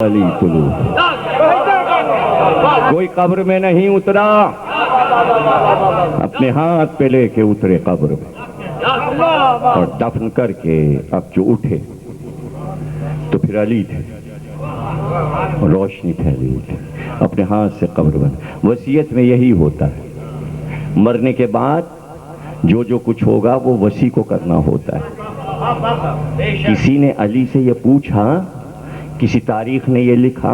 علی طلوع کوئی قبر میں نہیں اترا، اپنے ہاتھ پہ لے کے اترے قبر میں اور دفن کر کے اب جو اٹھے تو پھر علی تھے، روشنی پھیلی اٹھے، اپنے ہاتھ سے قبر بنا۔ وصیت میں یہی ہوتا ہے، مرنے کے بعد جو کچھ ہوگا وہ وصی کو کرنا ہوتا ہے۔ کسی نے علی سے یہ پوچھا، کسی تاریخ نے یہ لکھا،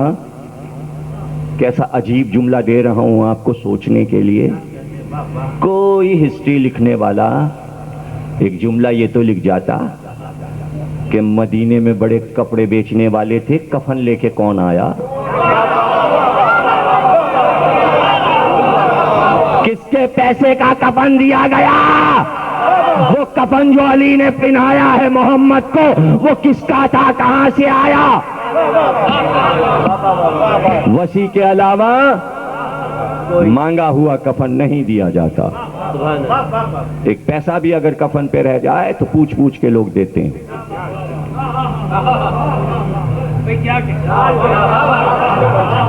کیسا عجیب جملہ دے رہا ہوں آپ کو سوچنے کے لیے۔ کوئی ہسٹری لکھنے والا ایک جملہ یہ تو لکھ جاتا کہ مدینے میں بڑے کپڑے بیچنے والے تھے، کفن لے کے کون آیا؟ کس کے پیسے کا کفن دیا گیا؟ وہ کفن جو علی نے پہنایا ہے محمد کو، وہ کس کا تھا، کہاں سے آیا؟ وصی کے علاوہ مانگا ہوا کفن نہیں دیا جاتا۔ ایک پیسہ بھی اگر کفن پہ رہ جائے تو پوچھ پوچھ کے لوگ دیتے ہیں۔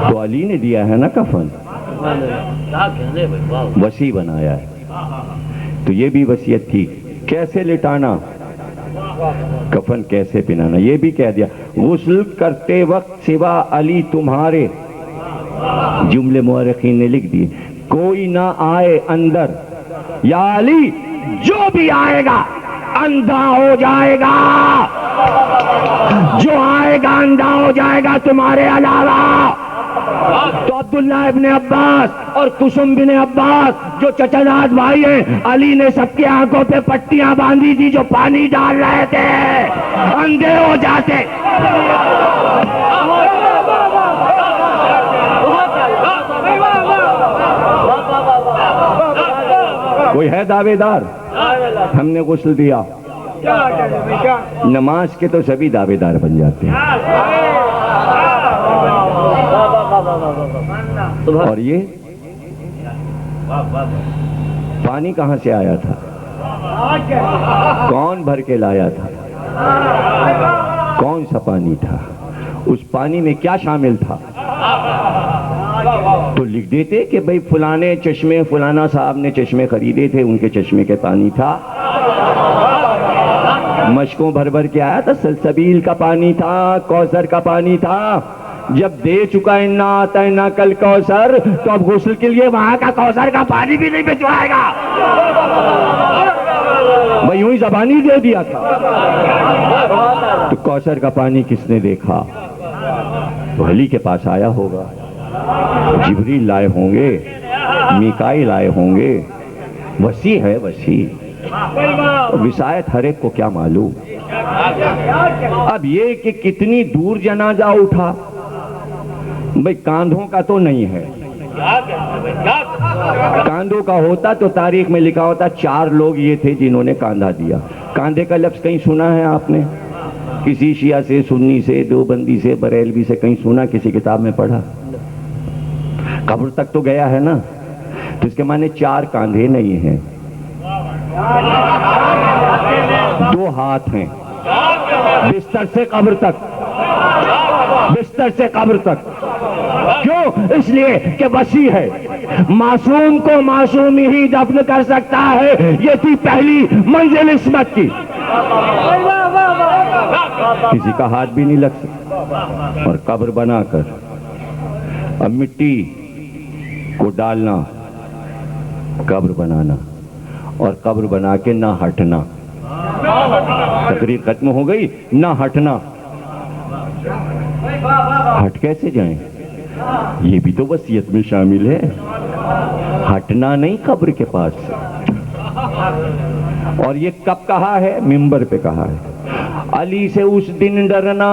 تو علی نے دیا ہے نا کفن، وصی بنایا ہے، تو یہ بھی وصیت تھی۔ کیسے لٹانا، کفن کیسے پہنانا، یہ بھی کہہ دیا۔ غسل کرتے وقت سوا علی تمہارے، جملے مورخین نے لکھ دیے، کوئی نہ آئے اندر، یا علی جو بھی آئے گا اندھا ہو جائے گا، جو آئے گا اندھا ہو جائے گا تمہارے علاوہ۔ تو عبداللہ ابن عباس اور قسم بن عباس جو چچا بھائی ہیں، علی نے سب کی آنکھوں پہ پٹیاں باندھی تھی، جو پانی ڈال رہے تھے اندھے ہو جاتے۔ کوئی ہے دعوے دار؟ ہم نے غسل دیا، نماز کے تو سبھی دعوے دار بن جاتے ہیں۔ اور یہ پانی کہاں سے آیا تھا، کون بھر کے لایا تھا، کون سا پانی تھا، اس پانی میں کیا شامل تھا؟ تو لکھ دیتے کہ بھئی فلانے چشمے، فلانا صاحب نے چشمے خریدے تھے، ان کے چشمے کے پانی تھا، مشکوں بھر بھر کے آیا تھا، سلسبیل کا پانی تھا، کوثر کا پانی تھا۔ جب دے چکا انا اعطینا کل کوثر، تو اب غسل کے لیے وہاں کا کوثر کا پانی بھی نہیں بھجوائے گا، بھئی یوں ہی زبانی دے دیا تھا۔ تو کوثر کا پانی کس نے دیکھا؟ تو علی کے پاس آیا ہوگا، جبریل لائے ہوں گے، میکائیل لائے ہوں گے، وسیع ہے وسیع، وسعت ہر ایک کو کیا معلوم۔ اب یہ کہ کتنی دور جنازہ اٹھا، بھئی کاندھوں کا تو نہیں ہے، کاندھوں کا ہوتا تو تاریخ میں لکھا ہوتا 4 لوگ یہ تھے جنہوں نے کاندھا دیا۔ کاندھے کا لفظ کہیں سنا ہے آپ نے؟ کسی شیعہ سے، سنی سے، دیوبندی سے، بریلوی سے کہیں سنا، کسی کتاب میں پڑھا؟ قبر تک تو گیا ہے نا، تو اس کے معنی 4 کاندھے نہیں ہیں، 2 ہاتھ ہیں، بستر سے قبر تک، بستر سے قبر تک۔ کیوں؟ اس لیے کہ وسیع ہے، معصوم کو معصوم ہی دفن کر سکتا ہے، یہ تھی پہلی منزل عصمت کی، کسی کا ہاتھ بھی نہیں لگ سکتا۔ اور قبر بنا کر اب مٹی کو ڈالنا، قبر بنانا، اور قبر بنا کے نہ ہٹنا، تقریر ختم ہو گئی، نہ ہٹنا، ہٹ کیسے جائیں؟ یہ بھی تو وصیت میں شامل ہے، ہٹنا نہیں قبر کے پاس سے۔ اور یہ کب کہا ہے؟ منبر پہ کہا ہے، علی سے اس دن ڈرنا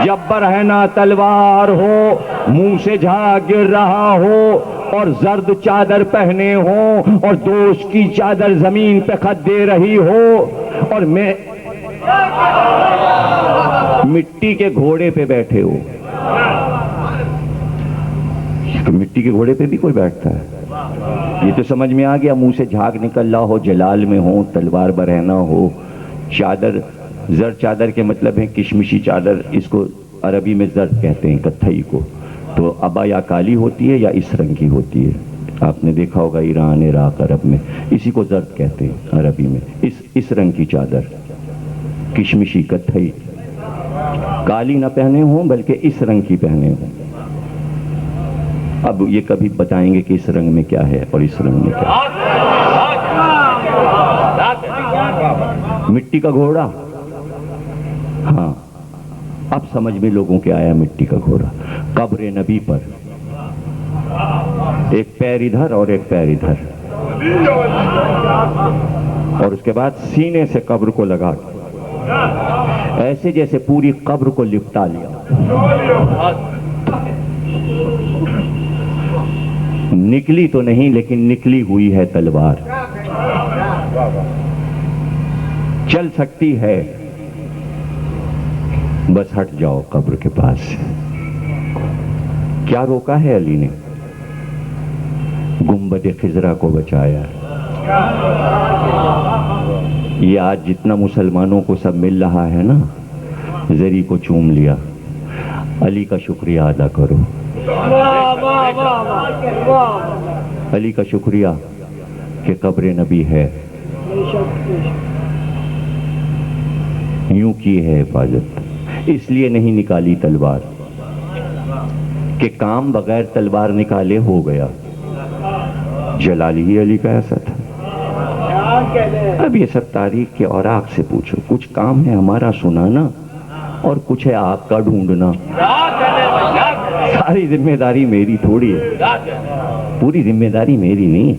جب برہنہ تلوار ہو، منہ سے جھاگ گر رہا ہو، اور زرد چادر پہنے ہوں، اور دوست کی چادر زمین پہ خط دے رہی ہو، اور میں مٹی کے گھوڑے پہ بیٹھے ہو۔ مٹی کے گھوڑے پہ بھی کوئی بیٹھتا ہے؟ یہ تو سمجھ میں آ گیا، منہ سے جھاگ نکل رہا ہو، جلال میں ہو، تلوار برہنہ ہو، چادر، زر چادر کے مطلب ہے کشمشی چادر، اس کو عربی میں زرد کہتے ہیں کتھئی کو، تو ابا یا کالی ہوتی ہے یا اس رنگ کی ہوتی ہے. آپ نے دیکھا ہوگا ایران، عراق، عرب میں اسی کو زرد کہتے ہیں عربی میں. اس رنگ کی چادر، کشمشی کتھئی، کالی نہ پہنے ہوں بلکہ اس رنگ کی پہنے ہوں. اب یہ کبھی بتائیں گے کہ اس رنگ میں کیا ہے اور اس رنگ میں کیا ہے. مٹی کا گھوڑا، ہاں اب سمجھ میں لوگوں کے آیا مٹی کا گھوڑا. قبر نبی پر ایک پیر ادھر اور ایک پیر ادھر، اور اس کے بعد سینے سے قبر کو لگا ایسے جیسے پوری قبر کو لپٹا لیا. نکلی تو نہیں لیکن نکلی ہوئی ہے تلوار، چل سکتی ہے، بس ہٹ جاؤ قبر کے پاس سے. کیا روکا ہے علی نے؟ گنبد خضرا کو بچایا. یہ آج جتنا مسلمانوں کو سب مل رہا ہے نا، زری کو چوم لیا. علی کا شکریہ ادا کرو، علی کا شکریہ کہ قبر نبی ہے. یوں کی ہے حفاظت، اس لیے نہیں نکالی تلوار کہ کام بغیر تلوار نکالے ہو گیا. جلال ہی علی کا ایسا تھا. اب یہ سب تاریخ کے اوراق سے پوچھو. کچھ کام ہے ہمارا سنانا اور کچھ ہے آپ کا ڈھونڈنا. ساری ذمہ داری میری تھوڑی ہے، پوری ذمہ داری میری نہیں ہے.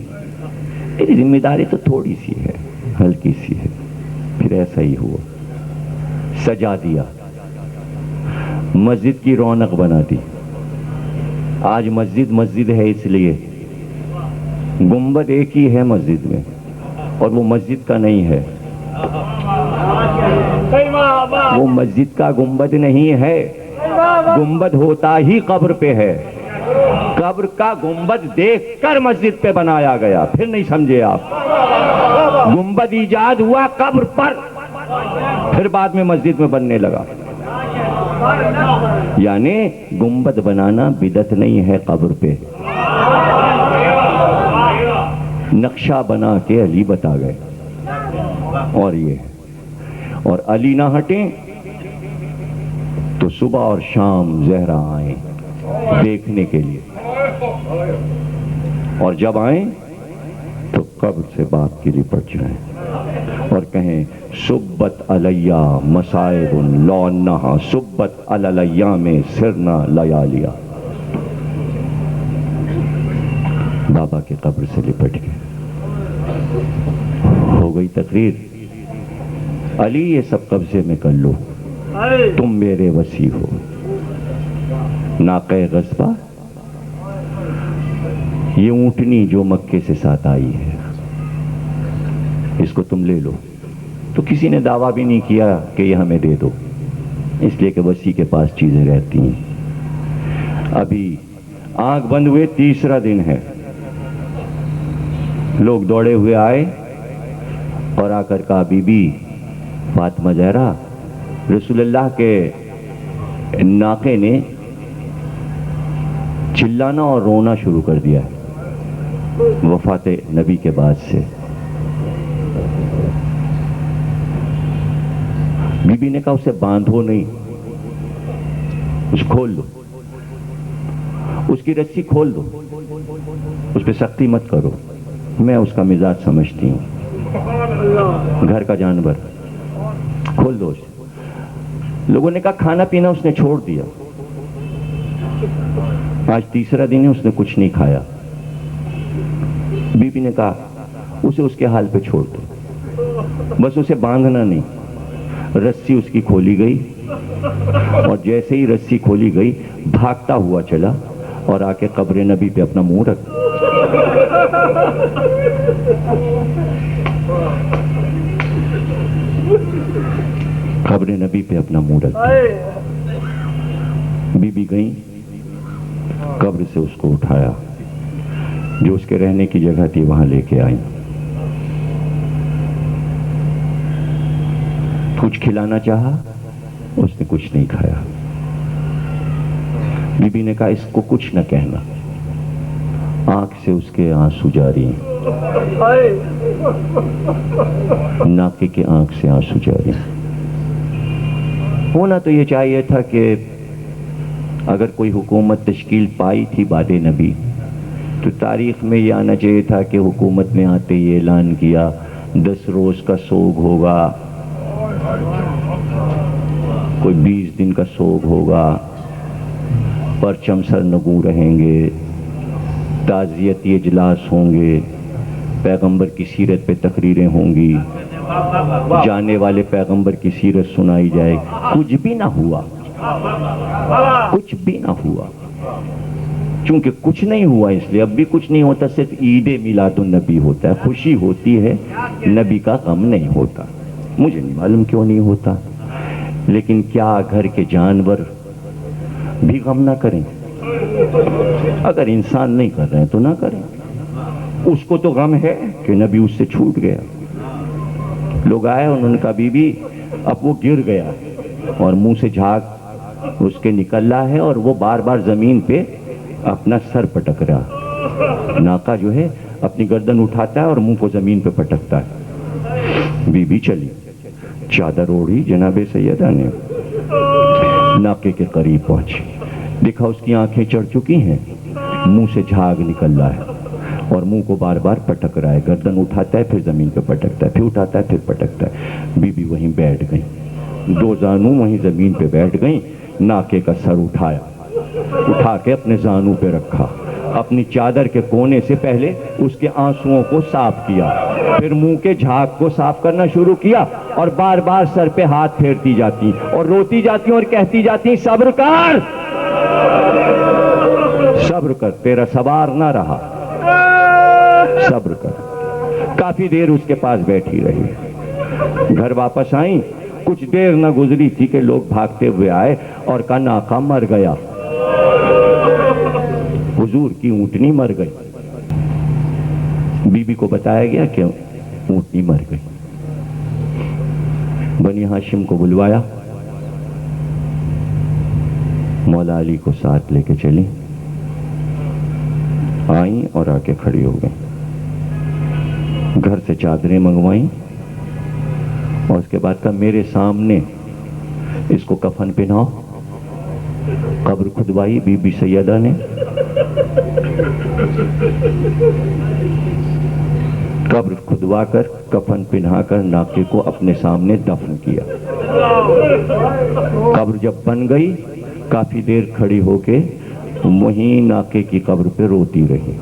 میری ذمہ داری تو تھوڑی سی ہے، ہلکی سی ہے. پھر ایسا ہی ہوا، سجا دیا، مسجد کی رونق بنا دی. آج مسجد مسجد ہے اس لیے گنبد ایک ہی ہے مسجد میں، اور وہ مسجد کا نہیں ہے، وہ مسجد کا گنبد نہیں ہے. گنبد ہوتا ہی قبر پہ ہے. قبر کا گنبد دیکھ کر مسجد پہ بنایا گیا. پھر نہیں سمجھے آپ؟ گنبد ایجاد ہوا قبر پر، پھر بعد میں مسجد میں بننے لگا. یعنی گنبد بنانا بدعت نہیں ہے قبر پہ. نقشہ بنا کے علی بتا گئے. اور یہ اور علی نہ ہٹیں تو صبح اور شام زہرا آئیں دیکھنے کے لیے، اور جب آئیں تو قبر سے باپ کے لیے پڑ جائیں اور کہیں سبت علیہ مصائب لو انہا سبت علی الایام سرنا لیالیا. بابا کے قبر سے لپٹ کے ہو گئی تقریر. علی یہ سب قبضے میں کر لو، تم میرے وصی ہو. ناقہ غصبہ، یہ اونٹنی جو مکے سے ساتھ آئی ہے، اس کو تم لے لو. تو کسی نے دعویٰ بھی نہیں کیا کہ یہ ہمیں دے دو، اس لیے کہ وصی کے پاس چیزیں رہتی ہیں. ابھی آنکھ بند ہوئے تیسرا دن ہے، لوگ دوڑے ہوئے آئے اور آ کر کہا بی بی فاطمہ زہرا، رسول اللہ کے ناقے نے چلانا اور رونا شروع کر دیا وفات نبی کے بعد سے. بی بی نے کہا اسے باندھو نہیں، اسے کھول دو، اس کی رسی کھول دو، اس پہ سختی مت کرو. میں اس کا مزاج سمجھتی ہوں، گھر کا جانور، کھول دو اسے. لوگوں نے کہا کھانا پینا اس نے چھوڑ دیا، آج تیسرا دن ہے اس نے کچھ نہیں کھایا. بی بی نے کہا اسے اس کے حال پہ چھوڑ دو، بس اسے باندھنا نہیں. رسی اس کی کھولی گئی اور جیسے ہی رسی کھولی گئی بھاگتا ہوا چلا اور آ کے قبر نبی پہ اپنا منہ رکھ. قبر نبی پہ اپنا منہ رکھ. بی بی گئیں، قبر سے اس کو اٹھایا، جو اس کے رہنے کی جگہ تھی وہاں لے کے آئیں. کچھ کھلانا چاہا، اس نے کچھ نہیں کھایا. بی بی نے کہا اس کو کچھ نہ کہنا. آنکھ سے اس کے آنسو جاری ہیں, ناقے کے آنکھ سے آنسو جاری ہیں. ہونا تو یہ چاہیے تھا کہ اگر کوئی حکومت تشکیل پائی تھی بعد نبی تو تاریخ میں یہ آنا چاہیے تھا کہ حکومت میں آتے یہ اعلان کیا 10 روز کا سوگ ہوگا, کوئی 20 دن کا سوگ ہوگا, پرچم سرنگوں رہیں گے, تعزیتی اجلاس ہوں گے, پیغمبر کی سیرت پہ تقریریں ہوں گی, جانے والے پیغمبر کی سیرت سنائی جائے. کچھ بھی نہ ہوا, کچھ بھی نہ ہوا. چونکہ کچھ نہیں ہوا اس لیے اب بھی کچھ نہیں ہوتا. صرف عید میلاد النبی ہوتا ہے, خوشی ہوتی ہے, نبی کا غم نہیں ہوتا. مجھے نہیں معلوم کیوں نہیں ہوتا, لیکن کیا گھر کے جانور بھی غم نہ کریں؟ اگر انسان نہیں کر رہے ہیں تو نہ کریں. اس کو تو غم ہے کہ نبی اس سے چھوٹ گیا. لوگ آئے, انہوں نے کہا بی بی اب وہ گر گیا اور منہ سے جھاگ اس کے نکل رہا ہے اور وہ بار بار زمین پہ اپنا سر پٹک رہا. ناقہ جو ہے اپنی گردن اٹھاتا ہے اور منہ کو زمین پہ پٹکتا ہے. بی بی چلی, چادر اوڑھی, جناب سیدہ نے ناقے کے قریب پہنچی, دیکھا اس کی آنکھیں چڑھ چکی ہیں, منہ سے جھاگ نکل رہا ہے اور منہ کو بار بار پٹک رہا ہے. گردن اٹھاتا ہے پھر زمین پہ پٹکتا ہے, پھر اٹھاتا ہے پھر پٹکتا ہے. بی بی وہیں بیٹھ گئی, 2 زانوں وہیں زمین پہ بیٹھ گئیں. ناقے کا سر اٹھایا, اٹھا کے اپنے زانوں پہ رکھا, اپنی چادر کے کونے سے پہلے اس کے آنسوؤں کو صاف کیا, پھر منہ کے جھاگ کو صاف کرنا شروع کیا اور بار بار سر پہ ہاتھ پھیرتی جاتی اور روتی جاتی اور کہتی جاتی صبر کر, صبر کر, تیرا سوار نہ رہا, صبر کر. کافی دیر اس کے پاس بیٹھی رہی. گھر واپس آئیں, کچھ دیر نہ گزری تھی کہ لوگ بھاگتے ہوئے آئے اور کہا ناقہ مر گیا, حضور کی اونٹنی مر گئی. بی بی کو بتایا گیا کہ اونٹنی مر گئی. بنی ہاشم کو بلوایا, مولا علی کو ساتھ لے کے چلی, آئیں اور آ کے کھڑی ہو گئیں. گھر سے چادریں منگوائیں اور اس کے بعد کہا میرے سامنے اس کو کفن پہناؤ. قبر کھدوائی بی بی سیدہ نے, قبر کھدوا کر کفن پہنا کر ناقے کو اپنے سامنے دفن کیا. قبر جب بن گئی کافی دیر کھڑی ہو کے وہیں ناقے کی قبر پہ روتی رہی.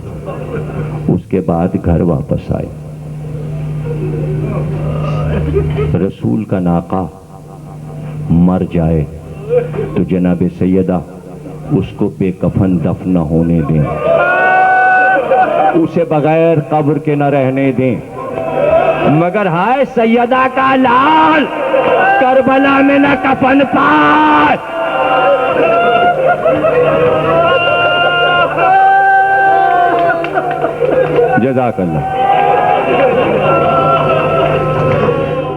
اس کے بعد گھر واپس آئی. رسول کا ناقہ مر جائے تو جناب سیدہ اس کو بے کفن دفن نہ ہونے دیں, اسے بغیر قبر کے نہ رہنے دیں. مگر ہائے سیدہ کا لال کربلا میں نہ کفن پائے. جزاک اللہ.